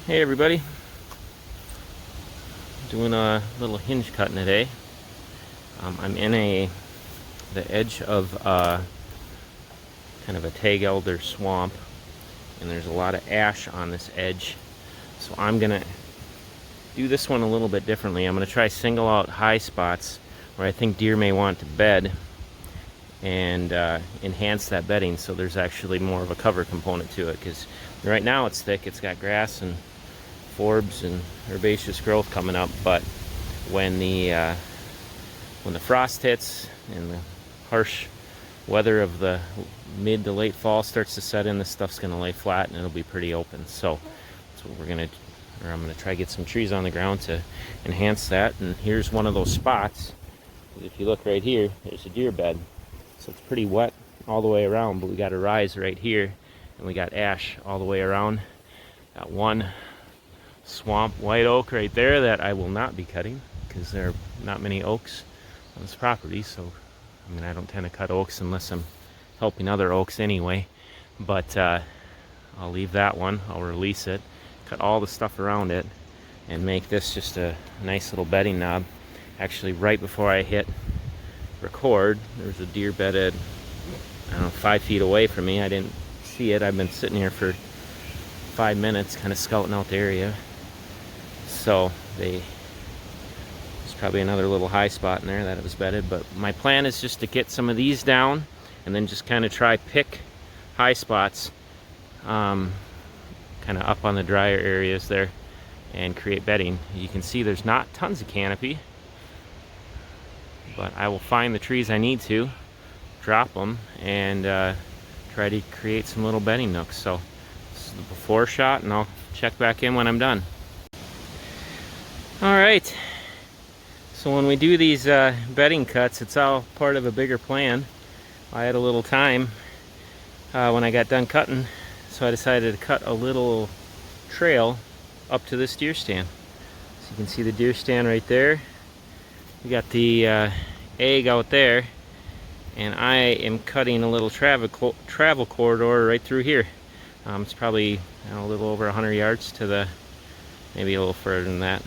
Hey everybody, doing a little hinge cutting today. I'm in the edge of kind of a tag elder swamp, and there's a lot of ash on this edge. So I'm gonna do this one a little bit differently. I'm gonna try single out high spots where I think deer may want to bed and enhance that bedding so there's actually more of a cover component to it, because right now it's thick, it's got grass and forbs and herbaceous growth coming up, but when the frost hits and the harsh weather of the mid to late fall starts to set in, this stuff's going to lay flat and it'll be pretty open. So that's what I'm going to try to get some trees on the ground to enhance that. And here's one of those spots. If you look right here, there's a deer bed, so it's pretty wet all the way around, but we got a rise right here and we got ash all the way around. Got one swamp white oak right there that I will not be cutting because there are not many oaks on this property. So I don't tend to cut oaks unless I'm helping other oaks anyway, but I'll leave that one. I'll release it, cut all the stuff around it, and make this just a nice little bedding knob. Actually, right before I hit record, there's a deer bedded, I don't know, 5 feet away from me. I didn't see it. I've been sitting here for 5 minutes kind of scouting out the area. So there's probably another little high spot in there that it was bedded, but my plan is just to get some of these down and then just kind of try pick high spots kind of up on the drier areas there and create bedding. You can see there's not tons of canopy, but I will find the trees I need to, drop them, and try to create some little bedding nooks. So this is the before shot, and I'll check back in when I'm done. Alright, so when we do these bedding cuts, it's all part of a bigger plan. I had a little time when I got done cutting, so I decided to cut a little trail up to this deer stand. So you can see the deer stand right there. We got the egg out there, and I am cutting a little travel corridor right through here. It's probably a little over 100 yards to the, maybe a little further than that,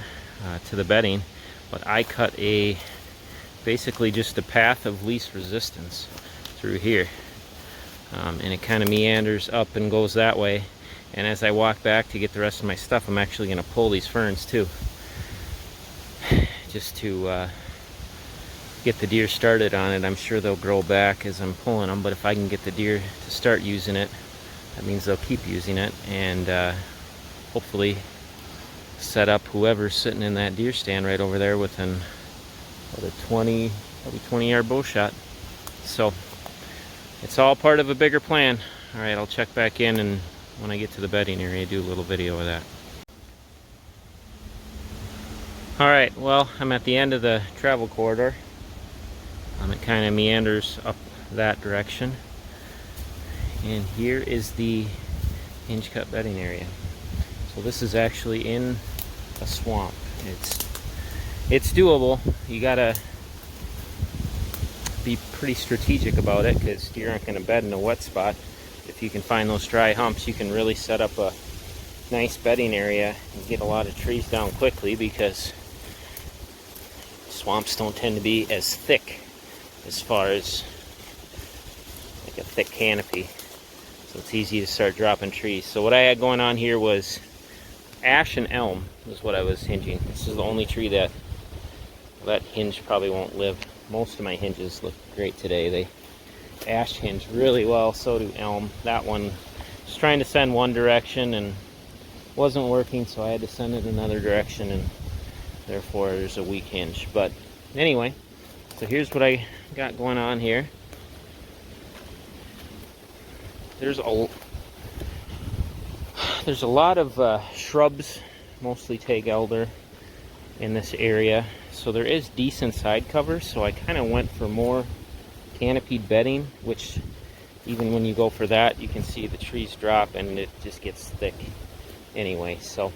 to the bedding. But I cut basically just a path of least resistance through here, and it kind of meanders up and goes that way. And as I walk back to get the rest of my stuff, I'm actually going to pull these ferns too, just to get the deer started on it. I'm sure they'll grow back as I'm pulling them, but if I can get the deer to start using it, that means they'll keep using it, and hopefully set up whoever's sitting in that deer stand right over there within probably 20 yard bow shot. So it's all part of a bigger plan. All right, I'll check back in, and when I get to the bedding area, do a little video of that. All right, well, I'm at the end of the travel corridor. It kind of meanders up that direction, and here is the hinge cut bedding area. So this is actually in a swamp. It's doable. You gotta be pretty strategic about it, because deer aren't going to bed in a wet spot. If you can find those dry humps, you can really set up a nice bedding area and get a lot of trees down quickly, because swamps don't tend to be as thick as far as like a thick canopy, so it's easy to start dropping trees. So what I had going on here was ash and elm is what I was hinging. This is the only tree that hinge probably won't live. Most of my hinges look great today. They ash hinge really well, so do elm. That one was trying to send one direction and wasn't working, so I had to send it another direction, and therefore there's a weak hinge. But anyway, so here's what I got going on here. There's a lot of shrubs, mostly tag elder, in this area, so there is decent side cover. So I kind of went for more canopied bedding, which even when you go for that, you can see the trees drop and it just gets thick anyway. So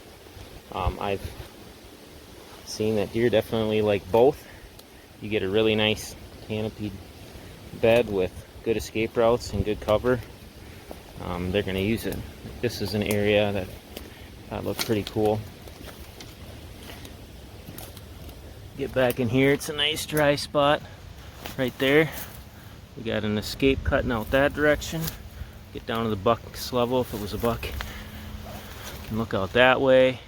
I've seen that deer definitely like both. You get a really nice canopied bed with good escape routes and good cover. They're going to use it. This is an area that That looked pretty cool. Get back in here, it's a nice dry spot right there. We got an escape cutting out that direction. Get down to the buck's level if it was a buck. You can look out that way,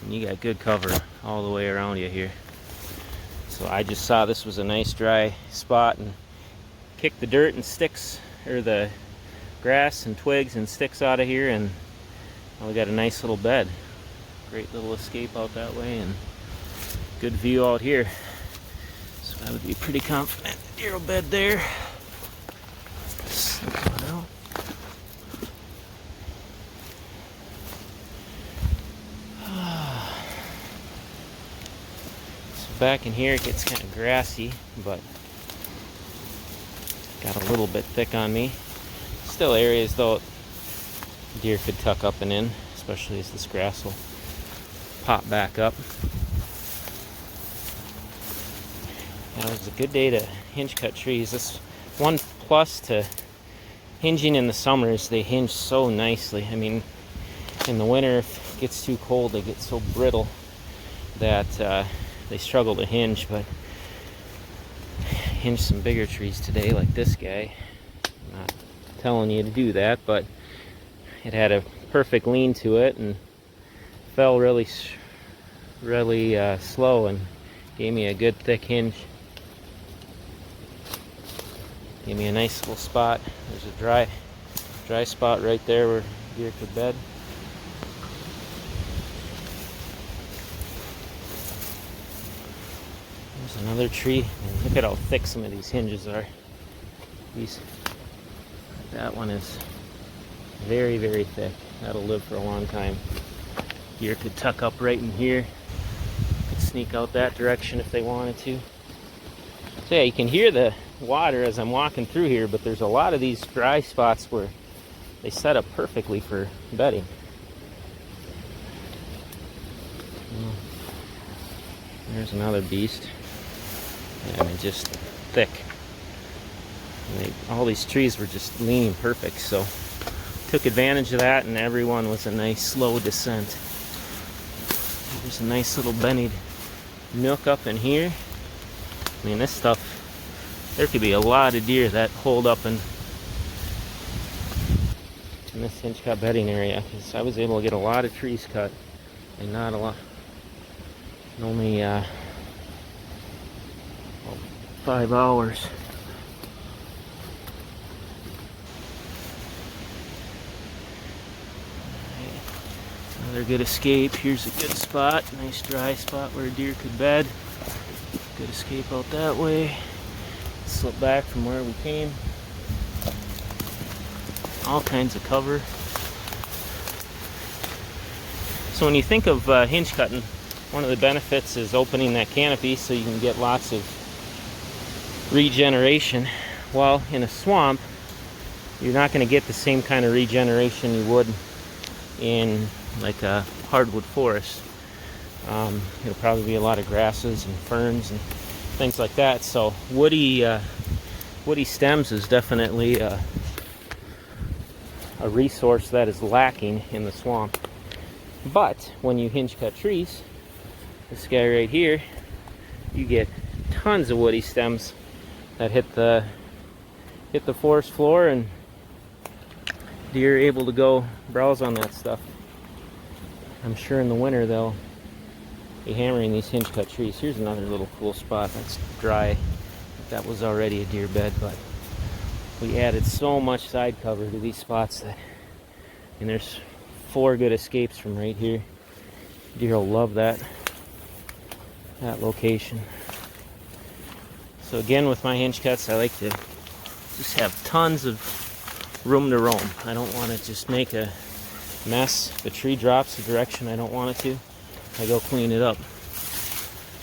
and you got good cover all the way around you here. So I just saw this was a nice dry spot and kicked the dirt and sticks, or the grass and twigs and sticks out of here, and now we got a nice little bed. Great little escape out that way, and good view out here. So I would be pretty confident deer will bed there. Slip one out. So back in here it gets kind of grassy, but got a little bit thick on me. Still areas though deer could tuck up and in, especially as this grass will pop back up. Now, it was a good day to hinge cut trees. This one plus to hinging in the summer is they hinge so nicely. I mean, in the winter, if it gets too cold, they get so brittle that they struggle to hinge. But hinge some bigger trees today, like this guy. I'm not telling you to do that, but it had a perfect lean to it and fell really slow and gave me a good thick hinge. Gave me a nice little spot. There's a dry spot right there where deer could bed. There's another tree. And look at how thick some of these hinges are. That one is very, very thick. That'll live for a long time. Deer could tuck up right in here. Could sneak out that direction if they wanted to. So yeah, you can hear the water as I'm walking through here, but there's a lot of these dry spots where they set up perfectly for bedding. There's another beast. I mean, just thick. And all these trees were just leaning perfect, so took advantage of that, and everyone was a nice slow descent. There's a nice little bennied nook up in here. I mean, this stuff, there could be a lot of deer that hold up in this hinge cut bedding area, because I was able to get a lot of trees cut and not a lot, only 5 hours. Another good escape. Here's a good spot, nice dry spot where a deer could bed. Good escape out that way. Slip back from where we came. All kinds of cover. So when you think of hinge cutting, one of the benefits is opening that canopy so you can get lots of regeneration. While in a swamp, you're not going to get the same kind of regeneration you would in like a hardwood forest. It'll probably be a lot of grasses and ferns and things like that. So woody stems is definitely a resource that is lacking in the swamp. But when you hinge cut trees, this guy right here, you get tons of woody stems that hit the forest floor, and deer are able to go browse on that stuff. I'm sure in the winter they'll be hammering these hinge cut trees. Here's another little cool spot that's dry. That was already a deer bed, but we added so much side cover to these spots that, and there's 4 good escapes from right here. Deer will love that location. So again, with my hinge cuts, I like to just have tons of room to roam. I don't want to just make a mess. If a tree drops the direction I don't want it to, I go clean it up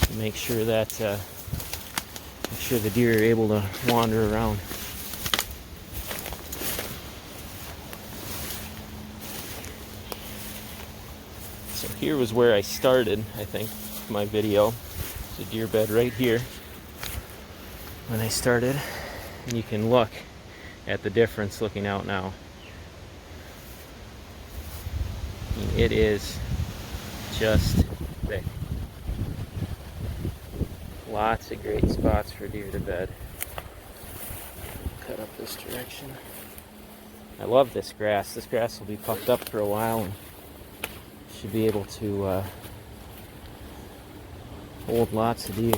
to make sure that the deer are able to wander around. So here was where I started, I think, my video. There's a deer bed right here when I started, and you can look at the difference looking out now. I mean, it is just thick. Lots of great spots for deer to bed. Cut up this direction. I love this grass. This grass will be puffed up for a while and should be able to hold lots of deer.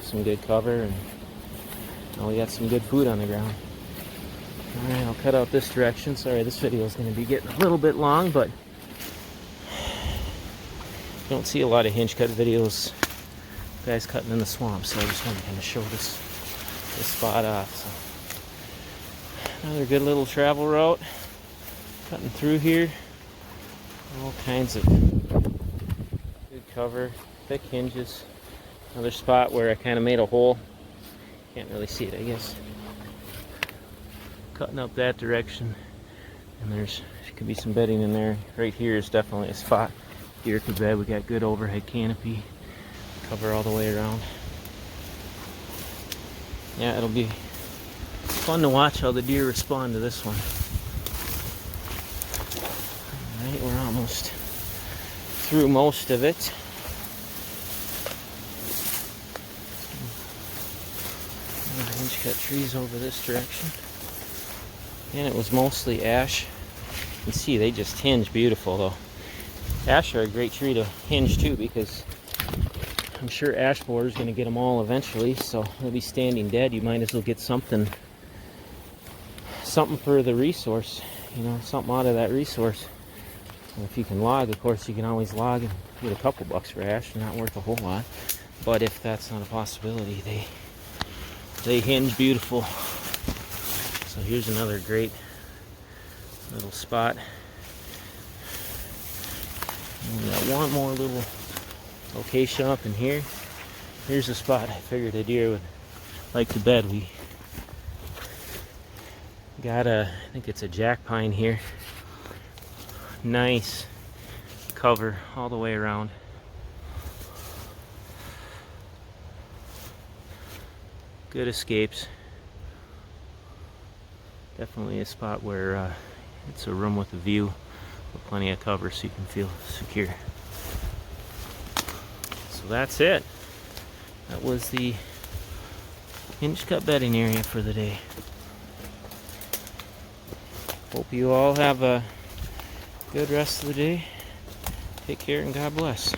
Some good cover, and now we got some good food on the ground. Alright, I'll cut out this direction. Sorry, this video is going to be getting a little bit long, but you don't see a lot of hinge cut videos, guys cutting in the swamp, so I just want to kind of show this spot off. So, another good little travel route, cutting through here. All kinds of good cover, thick hinges. Another spot where I kind of made a hole. Can't really see it, I guess. Cutting up that direction, and there could be some bedding in there. Right here is definitely a spot deer could bed. We got good overhead canopy, cover all the way around. Yeah, it'll be fun to watch how the deer respond to this one. Alright, we're almost through most of it. Hinge cut trees over this direction. And it was mostly ash. You can see they just hinge beautiful though. Ash are a great tree to hinge too, because I'm sure ash borer is going to get them all eventually, so they'll be standing dead. You might as well get something for the resource, you know, something out of that resource. And if you can log, of course, you can always log and get a couple bucks for ash. They're not worth a whole lot, but if that's not a possibility, they hinge beautiful. So here's another great little spot. And we got one more little location up in here. Here's a spot I figured a deer would like to bed. We got I think it's a jack pine here. Nice cover all the way around. Good escapes. Definitely a spot where it's a room with a view with plenty of cover so you can feel secure. So that's it. That was the hinge cut bedding area for the day. Hope you all have a good rest of the day. Take care and God bless.